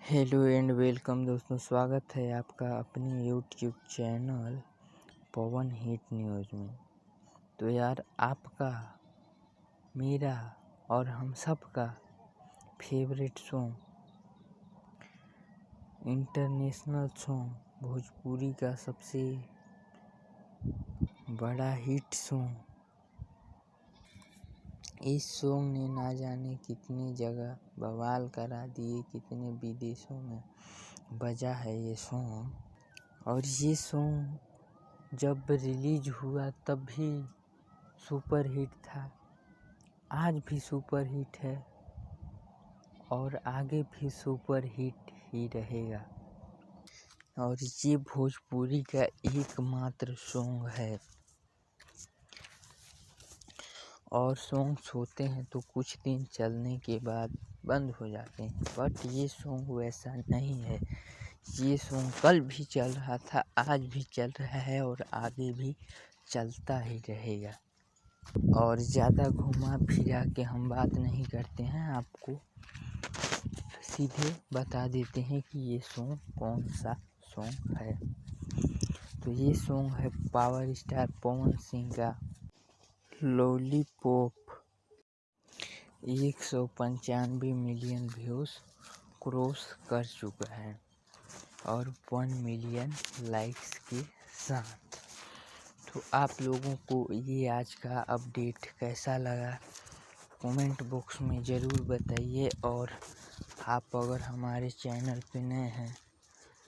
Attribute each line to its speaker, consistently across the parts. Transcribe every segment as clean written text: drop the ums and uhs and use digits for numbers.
Speaker 1: Hello and welcome दोस्तों, स्वागत है आपका अपने यूट्यूब चैनल पवन हिट न्यूज़ में। तो यार, आपका, मेरा और हम सब का favourite song, international song, Bhojpuri का सबसे बड़ा हिट सॉन्ग, इस सॉन्ग ने ना जाने कितनी जगह बवाल करा दिए, कितने विदेशों में बजा है ये सॉन्ग। और ये सॉन्ग जब रिलीज हुआ तब भी सुपर हिट था, आज भी सुपर हिट है और आगे भी सुपर हिट ही रहेगा। और ये भोजपुरी का एकमात्र सॉन्ग है। और सॉन्ग्स होते हैं तो कुछ दिन चलने के बाद बंद हो जाते हैं, बट ये सॉन्ग वैसा नहीं है। ये सॉन्ग कल भी चल रहा था, आज भी चल रहा है और आगे भी चलता ही रहेगा। और ज़्यादा घुमा फिरा के हम बात नहीं करते हैं, आपको सीधे बता देते हैं कि ये सॉन्ग कौन सा सॉन्ग है। तो ये सॉन्ग है पावर स्टार पवन सिंह का लॉलीपॉप। 195 मिलियन व्यूज़ क्रॉस कर चुका है और 1 मिलियन लाइक्स के साथ। तो आप लोगों को ये आज का अपडेट कैसा लगा, कमेंट बॉक्स में ज़रूर बताइए। और आप अगर हमारे चैनल पे नए हैं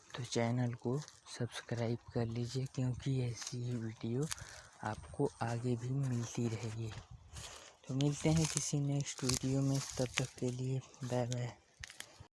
Speaker 1: तो चैनल को सब्सक्राइब कर लीजिए, क्योंकि ऐसी ही वीडियो आपको आगे भी मिलती रहेगी। तो मिलते हैं किसी नेक्स्ट वीडियो में, तब तक के लिए बाय बाय।